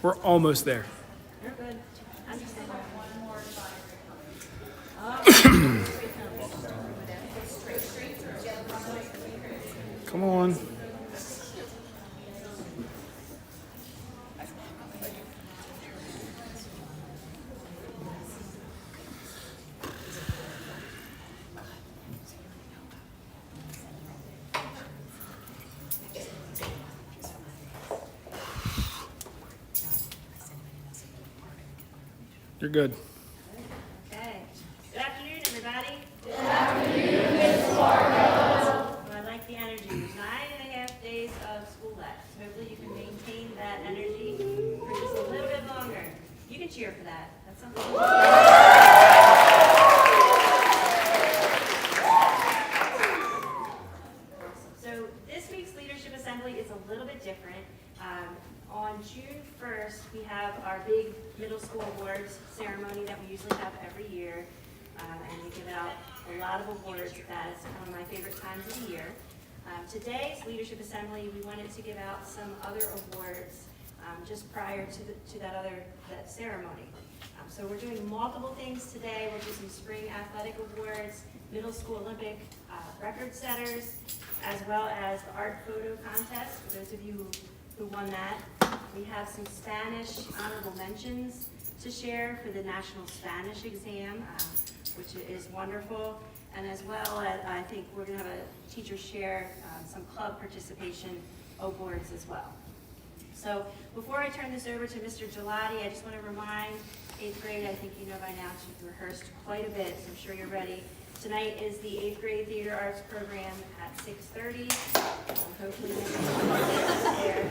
We're almost there. You're good. I'm just saying. Come on. You're good. Okay. Good afternoon, everybody. Good afternoon, Ms. Marco. I like the energy. 9.5 days of school left. Hopefully you can maintain that energy for just a little bit longer. You can cheer for that. That's something. So this week's Leadership Assembly is a little bit different. On June 1st, we have our big middle school awards ceremony that we usually have every year. And we give out a lot of awards. That is one of my favorite times of the year. Today's Leadership Assembly, we wanted to give out some other awards just prior to that ceremony. So we're doing multiple things today. We'll do some spring athletic awards, middle school Olympic record setters, as well as the art photo contest, for those of you who won that. We have some Spanish honorable mentions to share for the National Spanish exam, which is wonderful. And as well, I think we're going to have a teacher share some club participation awards as well. So before I turn this over to Mr. Gelati, I just want to remind 8th grade, I think you know by now, you've rehearsed quite a bit, so I'm sure you're ready. Tonight is the 8th grade theater arts program at 6:30. Hopefully there.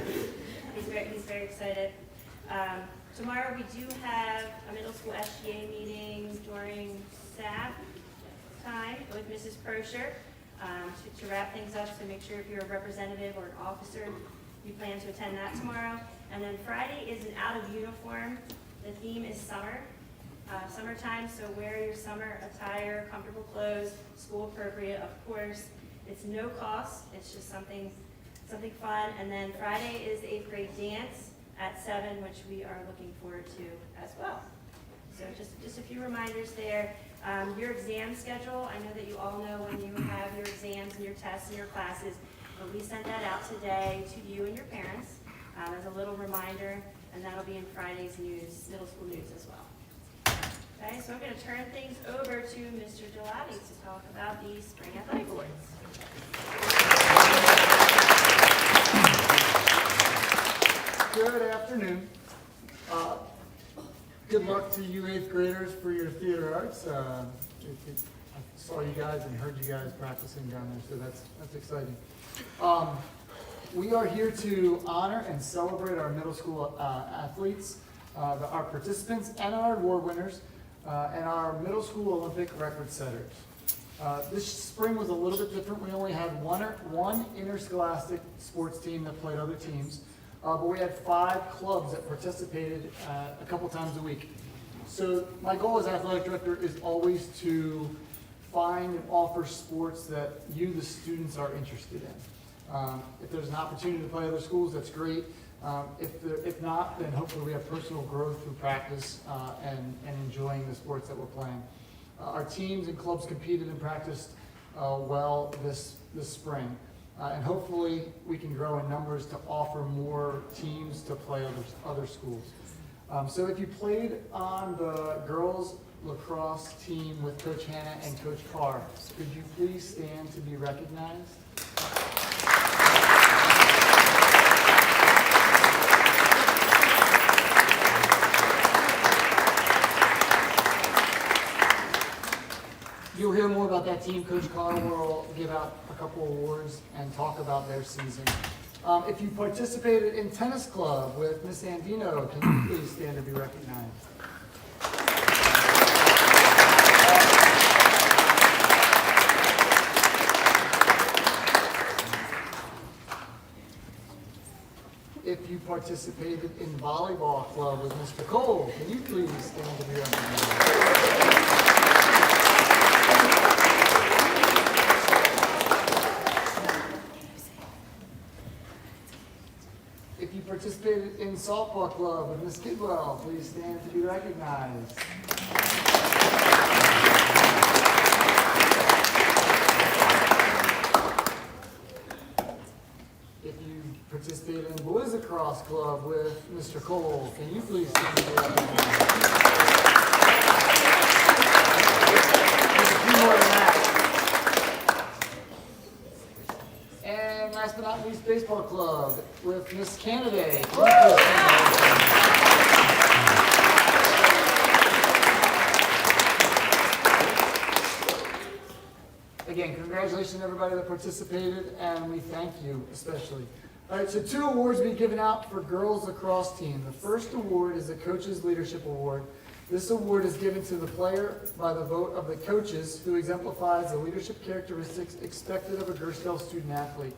He's very excited. Tomorrow we do have a middle school SGA meeting during SAP time with Mrs. Prosher to wrap things up, so make sure if you're a representative or an officer, you plan to attend that tomorrow. And then Friday is an out of uniform. The theme is summer. Summertime, so wear your summer attire, comfortable clothes, school appropriate, of course. It's no cost, it's just something fun. And then Friday is the 8th grade dance at 7, which we are looking forward to as well. So just a few reminders there. Your exam schedule, I know that you all know when you have your exams and your tests and your classes, but we sent that out today to you and your parents as a little reminder, and that'll be in Friday's news, middle school news as well. Okay, so I'm going to turn things over to Mr. Gelati to talk about the spring athletic awards. Good afternoon. Good luck to you 8th graders for your theater arts. I saw you guys and heard you guys practicing down there, so that's exciting. We are here to honor and celebrate our middle school athletes, our participants and our award winners, and our middle school Olympic record setters. This spring was a little bit different. We only had one interscholastic sports team that played other teams, but we had 5 clubs that participated a couple times a week. So my goal as athletic director is always to find and offer sports that you, the students, are interested in. If there's an opportunity to play other schools, that's great. If not, then hopefully we have personal growth through practice and enjoying the sports that we're playing. Our teams and clubs competed and practiced well this spring. And hopefully we can grow in numbers to offer more teams to play other schools. So if you played on the girls lacrosse team with Coach Hannah and Coach Carr, could you please stand to be recognized? You'll hear more about that team. Coach Carr will give out a couple awards and talk about their season. If you participated in tennis club with Miss Andino, can you please stand to be recognized? If you participated in volleyball club with Mr. Cole, can you please stand to be recognized? participated in softball club with Ms. Kidwell, please stand to be recognized. If you participated in boys lacrosse club with Mr. Cole, can you please stand to be recognized? There's a few more than that. And last but not least, baseball club with Miss Canada. Again, congratulations to everybody that participated, and we thank you especially. All right, so 2 awards will be given out for girls lacrosse team. The first award is the Coaches Leadership Award. This award is given to the player by the vote of the coaches who exemplifies the leadership characteristics expected of a Gersdale student athlete.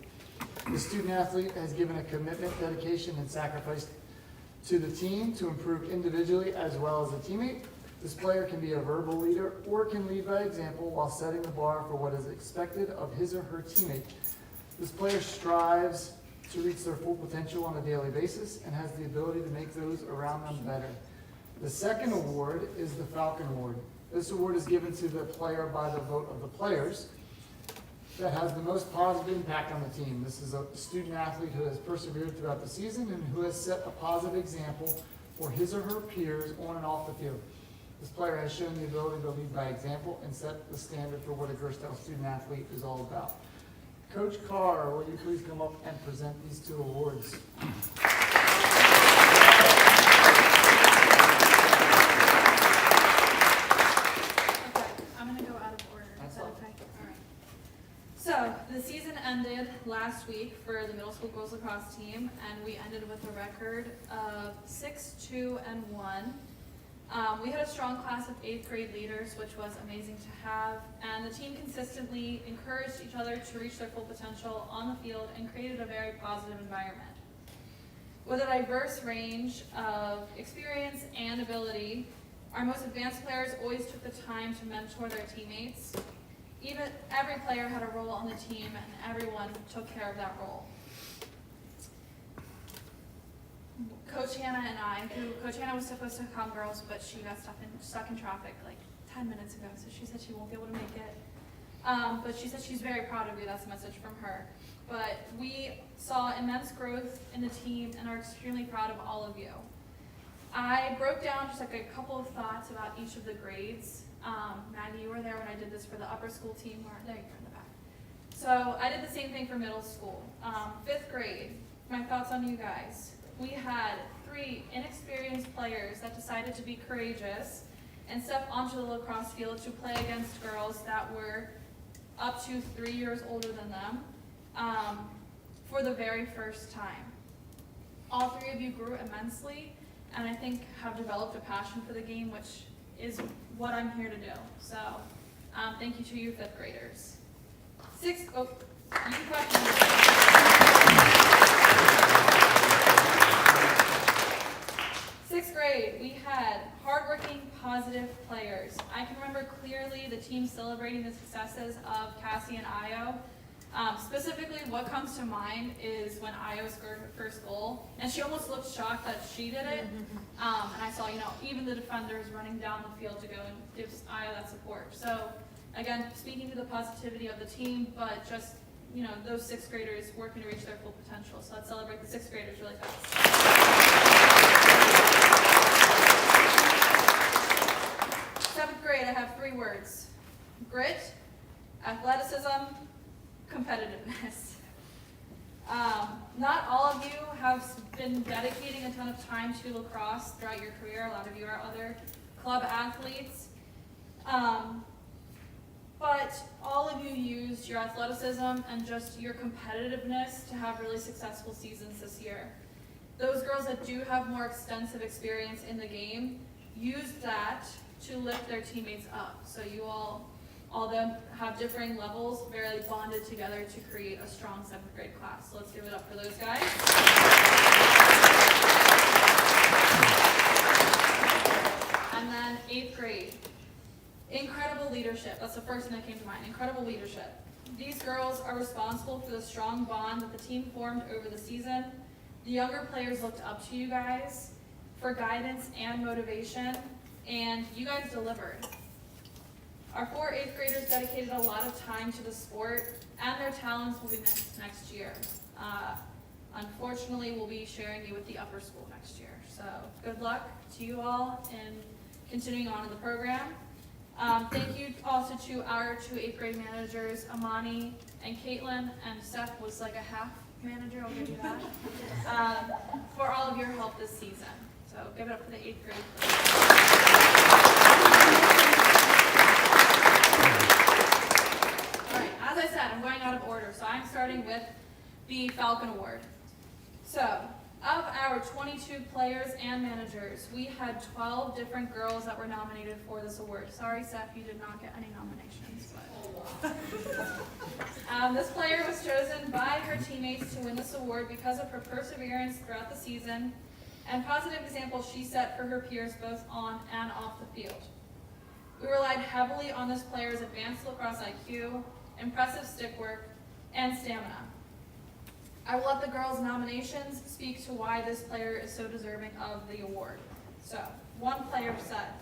The student athlete has given a commitment, dedication, and sacrifice to the team to improve individually as well as a teammate. This player can be a verbal leader or can lead by example while setting the bar for what is expected of his or her teammate. This player strives to reach their full potential on a daily basis and has the ability to make those around them better. The second award is the Falcon Award. This award is given to the player by the vote of the players that has the most positive impact on the team. This is a student athlete who has persevered throughout the season and who has set a positive example for his or her peers on and off the field. This player has shown the ability to lead by example and set the standard for what a Gersdale student athlete is all about. Coach Carr, will you please come up and present these 2 awards? So, the season ended last week for the middle school girls lacrosse team, and we ended with a record of 6-2-1. We had a strong class of 8th grade leaders, which was amazing to have, and the team consistently encouraged each other to reach their full potential on the field and created a very positive environment. With a diverse range of experience and ability, our most advanced players always took the time to mentor their teammates. Even every player had a role on the team, and everyone took care of that role. Coach Hannah and I, Coach Hannah was supposed to come, girls, but she got stuck in traffic like 10 minutes ago, so she said she won't be able to make it. But she said she's very proud of you. That's a message from her. But we saw immense growth in the team and are extremely proud of all of you. I broke down just like a couple of thoughts about each of the grades. Maggie, you were there when I did this for the upper school team. There you go in the back. So I did the same thing for middle school. 5th grade, my thoughts on you guys. We had 3 inexperienced players that decided to be courageous and step onto the lacrosse field to play against girls that were up to 3 years older than them for the very first time. All 3 of you grew immensely, and I think have developed a passion for the game, which is what I'm here to do. So thank you to you 5th graders. You questions. 6th grade, we had hardworking, positive players. I can remember clearly the team celebrating the successes of Cassie and Io. Specifically, what comes to mind is when Io scored her first goal, and she almost looked shocked that she did it. And I saw, even the defenders running down the field to go and give Io that support. So, again, speaking to the positivity of the team, but just, those 6th graders working to reach their full potential. So let's celebrate the 6th graders really fast. 7th grade, I have 3 words: grit, athleticism, competitiveness. Not all of you have been dedicating a ton of time to lacrosse throughout your career. A lot of you are other club athletes. But all of you used your athleticism and just your competitiveness to have really successful seasons this year. Those girls that do have more extensive experience in the game used that to lift their teammates up. So you all of them have differing levels, very bonded together to create a strong 7th grade class. So let's give it up for those guys. And then 8th grade. Incredible leadership. That's the first thing that came to mind. Incredible leadership. These girls are responsible for the strong bond that the team formed over the season. The younger players looked up to you guys for guidance and motivation, and you guys delivered. Our 4 8th graders dedicated a lot of time to the sport, and their talents will be missed next year. Unfortunately, we'll be sharing you with the upper school next year. So good luck to you all in continuing on in the program. Thank you also to our 2 8th grade managers, Amani and Caitlin, and Steph was like a half manager, I'll give you that, for all of your help this season. So give it up for the 8th grade. All right, as I said, I'm going out of order, so I'm starting with the Falcon Award. So, of our 22 players and managers, we had 12 different girls that were nominated for this award. Sorry, Seth, you did not get any nominations. But this player was chosen by her teammates to win this award because of her perseverance throughout the season and positive examples she set for her peers both on and off the field. We relied heavily on this player's advanced lacrosse IQ, impressive stick work, and stamina. I will let the girls' nominations speak to why this player is so deserving of the award. So, one player said,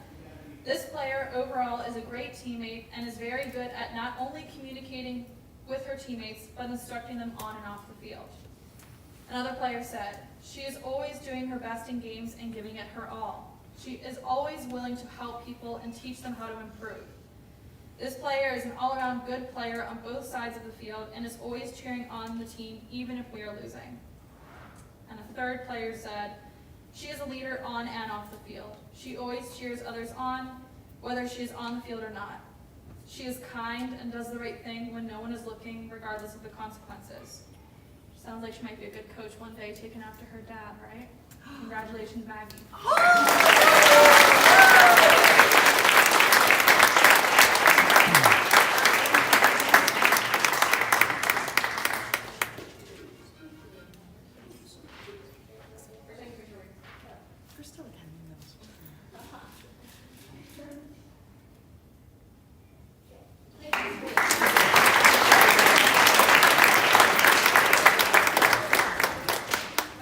"This player overall is a great teammate and is very good at not only communicating with her teammates, but instructing them on and off the field." Another player said, "She is always doing her best in games and giving it her all. She is always willing to help people and teach them how to improve. This player is an all-around good player on both sides of the field and is always cheering on the team even if we are losing." And a third player said, "She is a leader on and off the field. She always cheers others on, whether she is on the field or not. She is kind and does the right thing when no one is looking, regardless of the consequences." Sounds like she might be a good coach one day, taking after her dad, right? Congratulations, Maggie.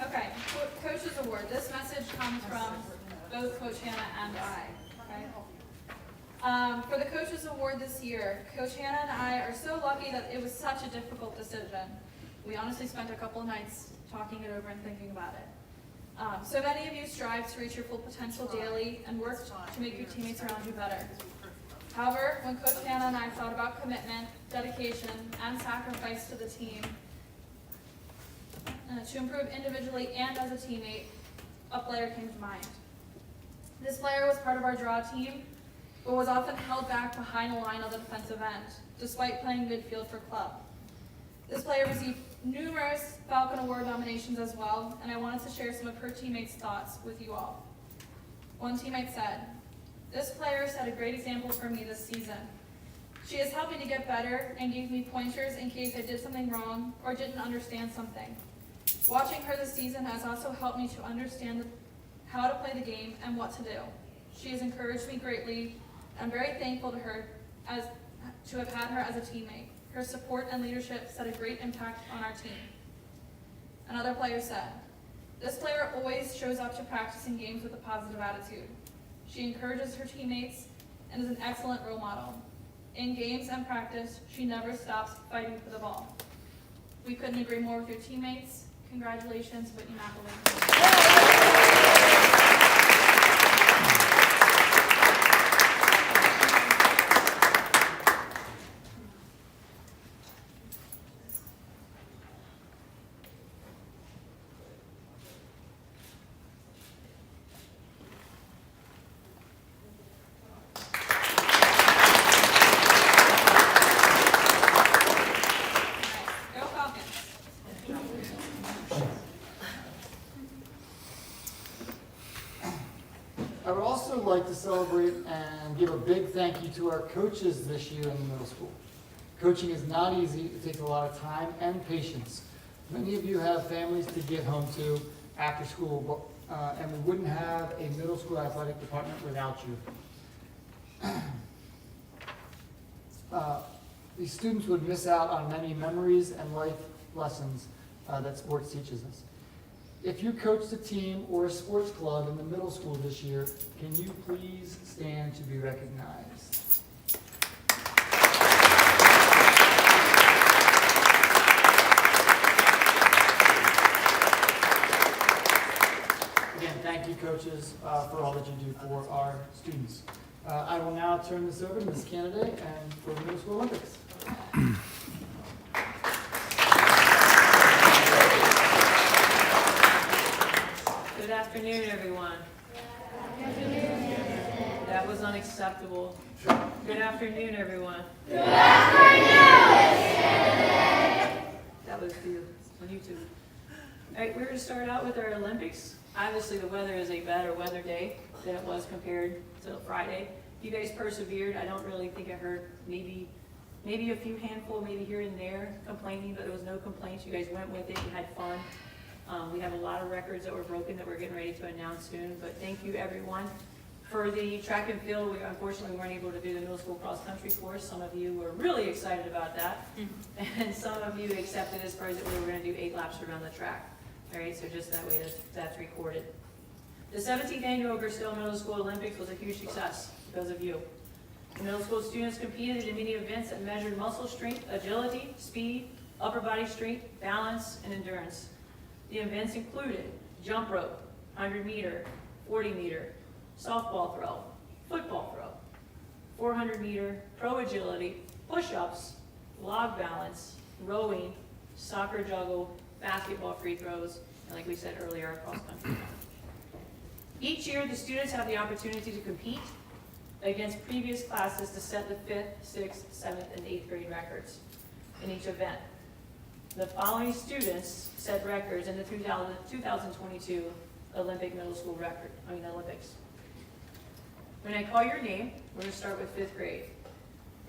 Okay, Coach's Award. This message comes from both Coach Hannah and I. Okay? For the Coach's Award this year, Coach Hannah and I are so lucky that it was such a difficult decision. We honestly spent a couple of nights talking it over and thinking about it. So many of you strive to reach your full potential daily and work to make your teammates around you better. However, when Coach Hannah and I thought about commitment, dedication, and sacrifice to the team, to improve individually and as a teammate, a player came to mind. This player was part of our draw team, but was often held back behind the line on the defensive end, despite playing midfield for club. This player received numerous Falcon Award nominations as well, and I wanted to share some of her teammates' thoughts with you all. One teammate said, "This player set a great example for me this season. She has helped me to get better and gave me pointers in case I did something wrong or didn't understand something. Watching her this season has also helped me to understand how to play the game and what to do. She has encouraged me greatly. I'm very thankful to her to have had her as a teammate. Her support and leadership set a great impact on our team." Another player said, "This player always shows up to practice and games with a positive attitude. She encourages her teammates and is an excellent role model. In games and practice, she never stops fighting for the ball." We couldn't agree more with your teammates. Congratulations, Whitney McElwain. Go Falcons. I would also like to celebrate and give a big thank you to our coaches this year in the middle school. Coaching is not easy. It takes a lot of time and patience. Many of you have families to get home to after school, and we wouldn't have a middle school athletic department without you. These students would miss out on many memories and life lessons that sports teaches us. If you coached a team or a sports club in the middle school this year, can you please stand to be recognized? Again, thank you, coaches, for all that you do for our students. I will now turn this over to Ms. Canada and for the Middle School Olympics. Good afternoon, everyone. That was unacceptable. Good afternoon, everyone. Good afternoon. That was you on YouTube. All right, we're going to start out with our Olympics. Obviously, the weather is a better weather day than it was compared to Friday. You guys persevered. I don't really think I heard maybe a few handful, maybe here and there complaining, but there was no complaints. You guys went with it. You had fun. We have a lot of records that were broken that we're getting ready to announce soon, but thank you, everyone. For the track and field, we unfortunately weren't able to do the middle school cross-country course. Some of you were really excited about that, and some of you accepted as far as that we were going to do 8 laps around the track. All right, so just that way that's recorded. The 17th annual Gristell Middle School Olympics was a huge success because of you. The middle school students competed in many events that measured muscle strength, agility, speed, upper body strength, balance, and endurance. The events included jump rope, 100 meter, 40 meter, softball throw, football throw, 400 meter, pro agility, push-ups, log balance, rowing, soccer juggle, basketball free throws, and like we said earlier, cross country. Each year, the students have the opportunity to compete against previous classes to set the 5th, 6th, 7th, and 8th grade records in each event. The following students set records in the 2022 Olympic Middle School Olympics. When I call your name, we're going to start with 5th grade.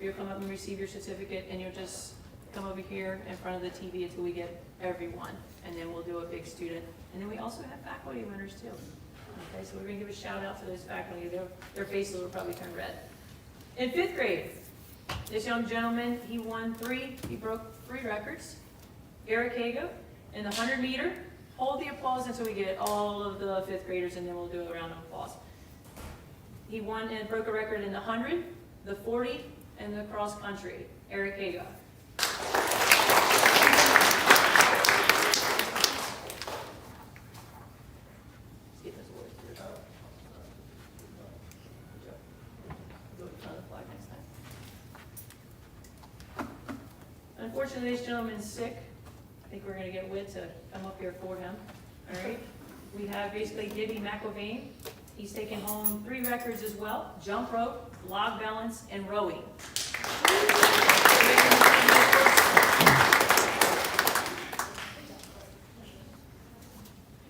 You'll come up and receive your certificate, and you'll just come over here in front of the TV until we get everyone, and then we'll do a big student. And then we also have faculty winners too. Okay, so we're going to give a shout out to those faculty. Their faces will probably turn red. In 5th grade, this young gentleman, he broke 3 records. Eric Hago in the 100 meter. Hold the applause until we get all of the 5th graders, and then we'll do a round of applause. He won and broke a record in the 100, the 40, and the cross country. Eric Hago. Unfortunately, this gentleman's sick. I think we're going to get Whit to come up here for him. All right. We have basically Gibby McIlvain. He's taken home 3 records as well: jump rope, log balance, and rowing.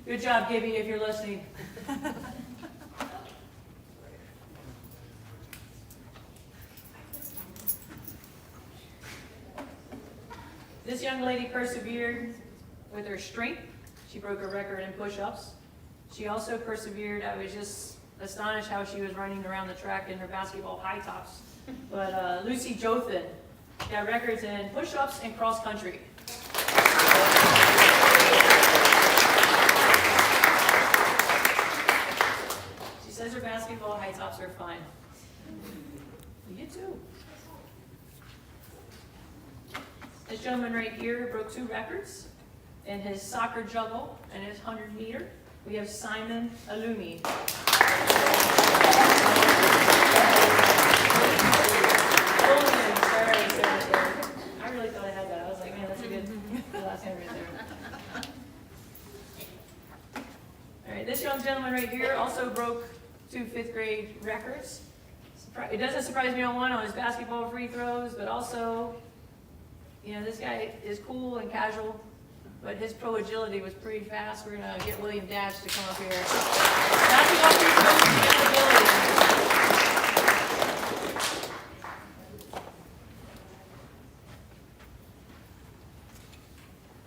Good job, Gibby, if you're listening. This young lady persevered with her strength. She broke a record in push-ups. She also persevered. I was just astonished how she was running around the track in her basketball high tops. But Lucy Jothan got records in push-ups and cross-country. She says her basketball high tops are fine. You too. This gentleman right here broke 2 records in his soccer juggle and his 100 meter. We have Simon Alumi. I really thought I had that. I was like, man, that's a good last name right there. All right, this young gentleman right here also broke 2 5th grade records. It doesn't surprise me on his basketball free throws, but also, you know, this guy is cool and casual, but his pro agility was pretty fast. We're going to get William Dash to come up here. Basketball free throws and agility.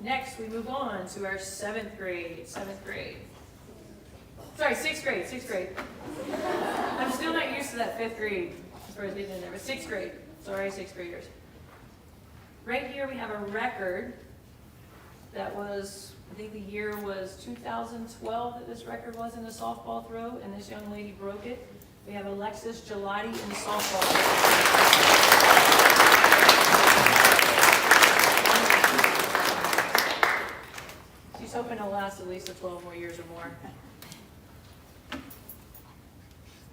Next, we move on to our 7th grade. Sorry, 6th grade. I'm still not used to that 5th grade as far as getting in there, but 6th grade. Sorry, 6th graders. Right here we have a record That was, I think the year was 2012 that this record was in the softball throw, and this young lady broke it. We have Alexis Gelati in the softball throw. She's hoping to last at least 12 more years or more.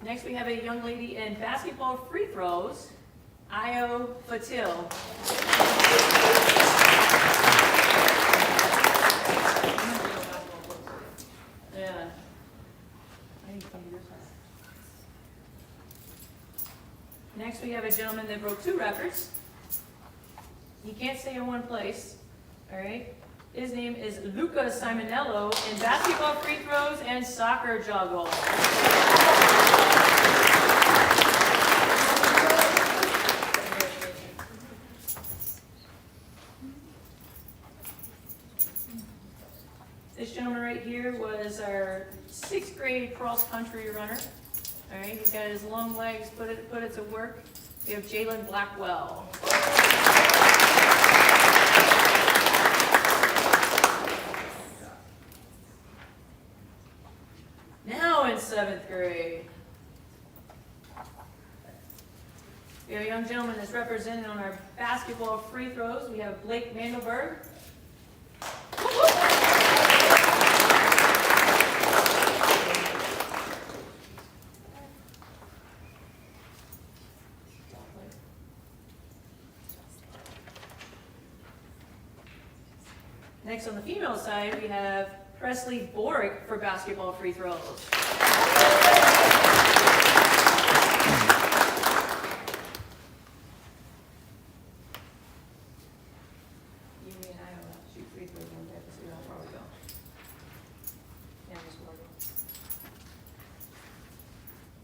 Next, we have a young lady in basketball free throws, Io Fatil. Yeah. I need to come to your side. Next, we have a gentleman that broke 2 records. He can't stay in one place, all right? His name is Luca Simonello in basketball free throws and soccer juggle. This gentleman right here was our 6th grade cross-country runner. All right, he's got his long legs, put it to work. We have Jalen Blackwell. Now in 7th grade, we have a young gentleman that's represented on our basketball free throws. We have Blake Mandelberg. Next on the female side, we have Presley Borick for basketball free throws. You and I will have to shoot free throws one day to see how far we go. Yeah, just work.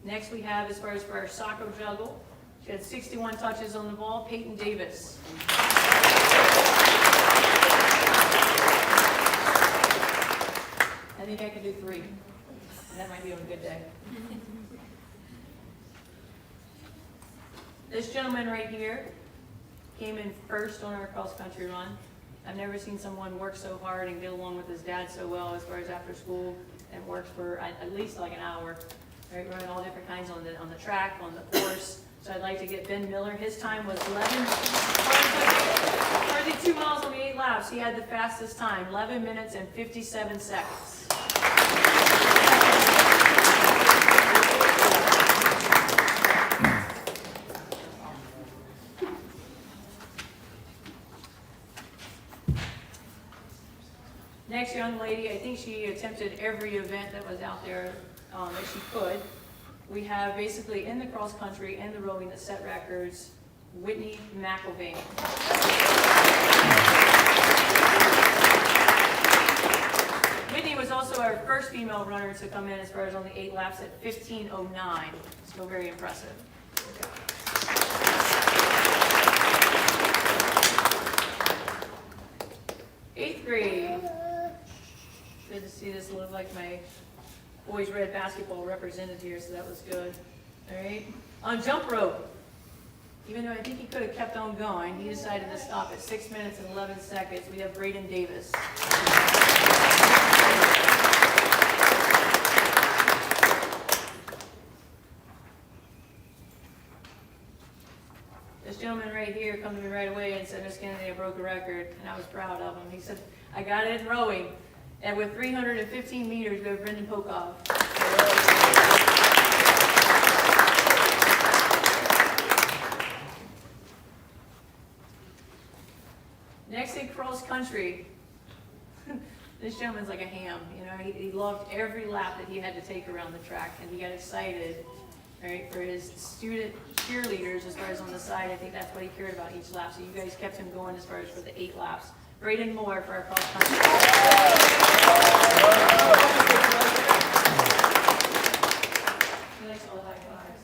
Next we have, as far as for our soccer juggle, she had 61 touches on the ball, Peyton Davis. I think I can do 3. That might be on a good day. This gentleman right here came in first on our cross-country run. I've never seen someone work so hard and get along with his dad so well as far as after school and work for at least like an hour. Right, running all different kinds on the track, on the course. So I'd like to get Ben Miller. His time was 32 miles on the 8 laps. He had the fastest time, 11 minutes and 57 seconds. Next young lady, I think she attempted every event that was out there that she could. We have basically in the cross country and the rowing that set records, Whitney McElvain. Whitney was also our first female runner to come in as far as on the 8 laps at 15:09. Still very impressive. 8th grade. Good to see this look like my boys red basketball represented here, so that was good. All right. On jump rope, even though I think he could have kept on going, he decided to stop at 6 minutes and 11 seconds. We have Braden Davis. This gentleman right here come to me right away and said, Miss Kennedy, I broke a record, and I was proud of him. He said, I got it in rowing. And with 315 meters, we have Brendan Pokov. Next in cross country, this gentleman's like a ham. You know, he loved every lap that he had to take around the track, and he got excited, right, for his student cheerleaders as far as on the side. I think that's what he cared about each lap. So you guys kept him going as far as for the 8 laps. Braden Moore for our cross country. He likes all the high fives.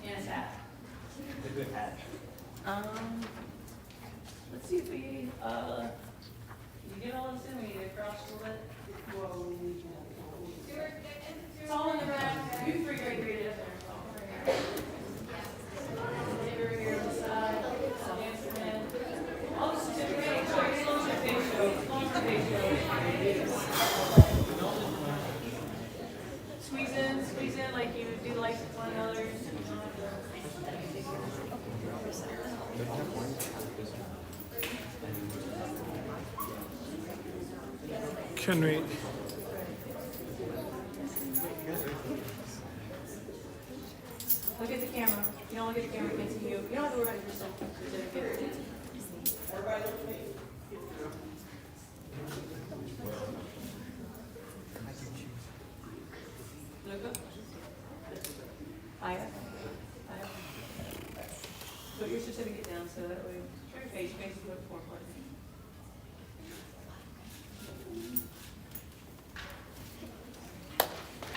And his hat. Let's see if we, you get all this in, we need to cross a little bit. Whoa. It's all in the back. You 3 grade read it up there. Over here on the side. All the certificates, show your social like you do like one another. Can we? Look at the camera. You don't look at the camera, can't see you. You don't have to worry about yourself. Look up. Higher. Higher. Put your certificate down so that way, show your face, your face is what the forefront.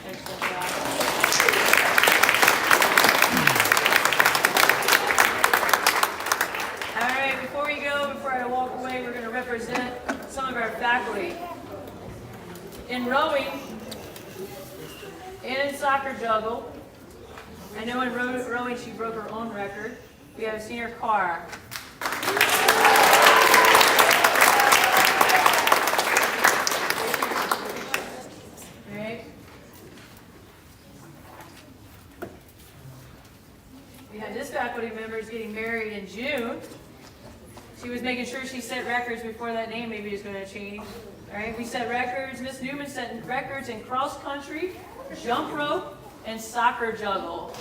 Excellent job. All right, before I walk away, we're going to represent some of our faculty. In rowing and in soccer juggle, I know in rowing she broke her own record. We have Senior Carr. All right. We had this faculty member is getting married in June. She was making sure she set records before that name maybe is going to change. All right, we set records. Miss Newman set records in cross country, jump rope, and soccer juggle.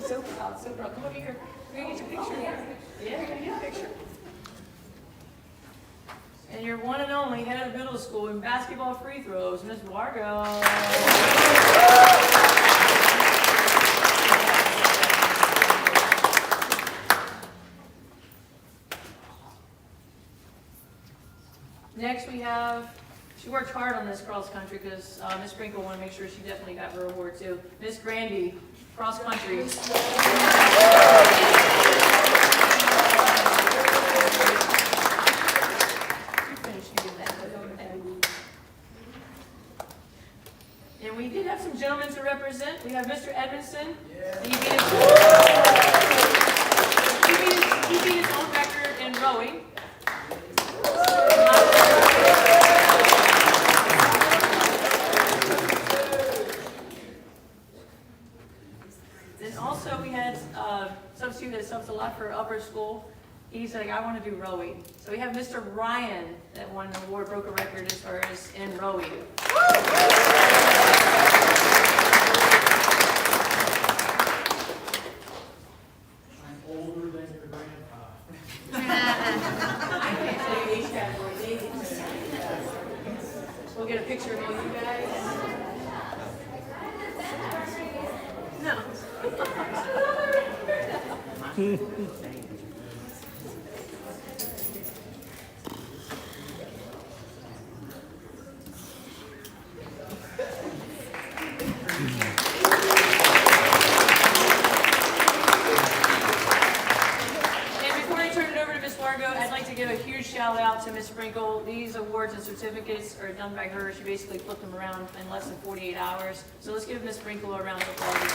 So proud, so proud. Come over here. We're going to get your picture here. Yeah, we're going to get a picture. And your one and only head of middle school in basketball free throws, Miss Wargo. Next we have, she worked hard on this cross country because Miss Sprinkle wanted to make sure she definitely got her award too. Miss Grandy, cross country. And we did have some gentlemen to represent. We have Mr. Edmondson. And he beat his own record in rowing. Then also we had some student that subs a lot for upper school. He's like, I want to do rowing. So we have Mr. Ryan that won the award, broke a record as far as in rowing. I'm older than your grandpa. I can't tell you age category. They can tell you. We'll get a picture of all you guys. No. I'd like to give a huge shout out to Miss Sprinkle. These awards and certificates are done by her. She basically flipped them around in less than 48 hours. So let's give Miss Sprinkle a round of applause.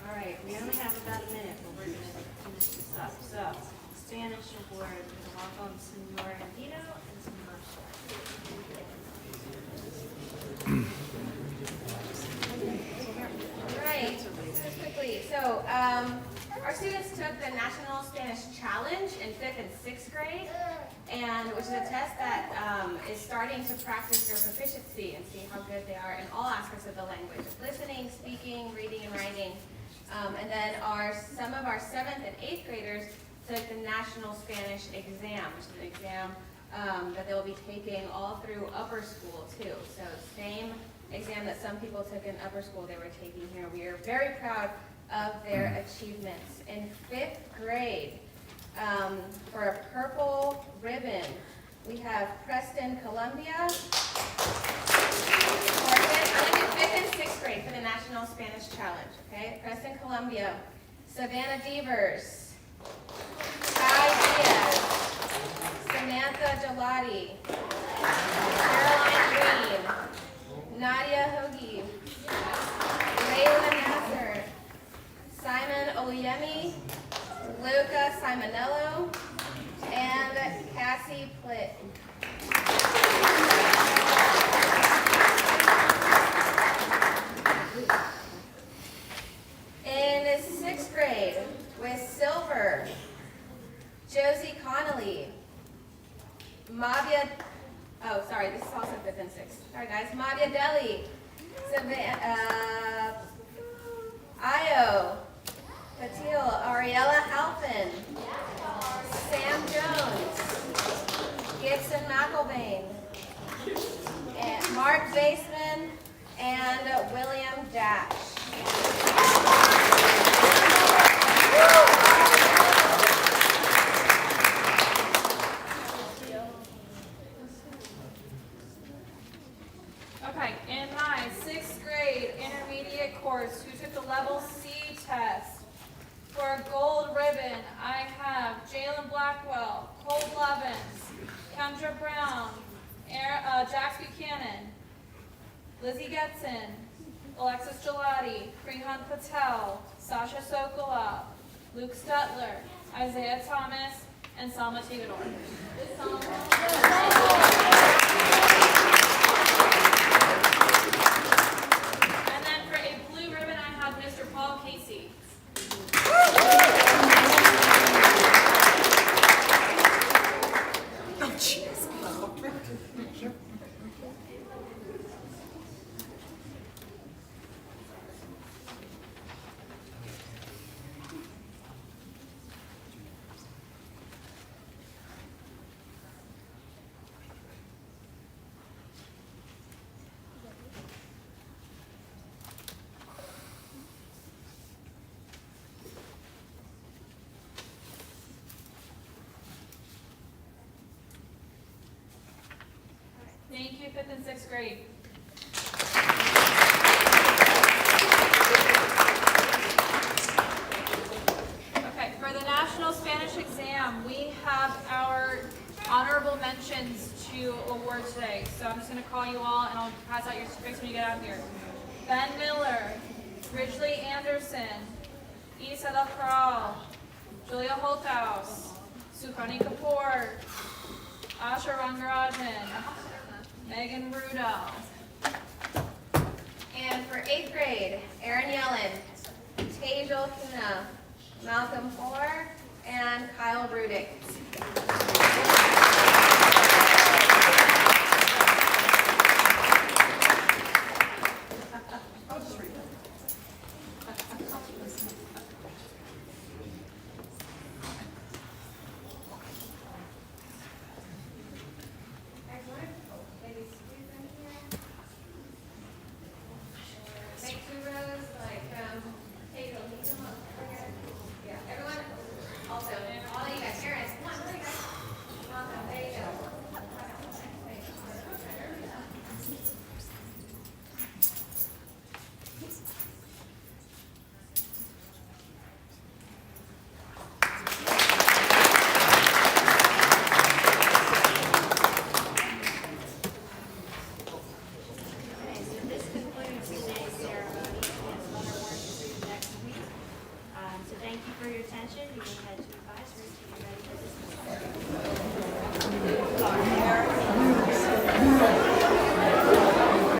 All right, we only have about a minute, but we're going to finish this up. So, Spanish award, we're going to welcome Senor Andino and Senor Right, just quickly. So, our students took the National Spanish Challenge in 5th and 6th grade, and which is a test that is starting to practice their proficiency and see how good they are in all aspects of the language, listening, speaking, reading, and writing. And then some of our 7th and 8th graders took the National Spanish Exam, which is an exam that they'll be taking all through upper school too. So same exam that some people took in upper school they were taking here. We are very proud of their achievements. In 5th grade, for a purple ribbon, we have Preston Columbia. I'm going to do 5th and 6th grade for the National Spanish Challenge, okay? Preston Columbia, Savannah Devers, Kai Diaz, Samantha Gelati, Caroline Green, Nadia Hoagie, Layla Nasser, Simon Oyemi, Luca Simonello, and Cassie Plitt. In sixth grade, with silver, Josie Connolly, this is also fifth and sixth. Sorry guys, Mavia Deli, Io, Patil, Ariella Halpin, Sam Jones, Gibson McElvain, and Mark Baseman, and William Dash. Okay, in my sixth grade intermediate course, who took the level C test, for a gold ribbon, I have Jalen Blackwell, Cole Blevins, Kendra Brown, Jax Buchanan, Lizzie Getson, Alexis Gelati, Prihan Patel, Sasha Sokolov, Luke Stutler, Isaiah Thomas, and Salma Tigador. And then for a blue ribbon, I have Mr. Paul Casey. Thank you, fifth and sixth grade. Okay, for the National Spanish exam, we have our honorable mentions to award today. So I'm just going to call you all, and I'll pass out your certificates when you get out here. Ben Miller, Ridgely Anderson, Isa Del Corral, Julia Holthouse, Sukhani Kapoor, Asha Rangarajan, Megan Rudolph. And for eighth grade, Aaron Yellen, Tejal Kuna, Malcolm Fuller, and Kyle Rudick. Make two rows, like, Tejal, can you come up? Yeah, everyone, also, all of you guys, Aaron, come on, come on, guys. Welcome, there you go. Okay, so this concludes today's ceremony, and other work is due next week. So thank you for your attention. You may head to advisory to be ready for this.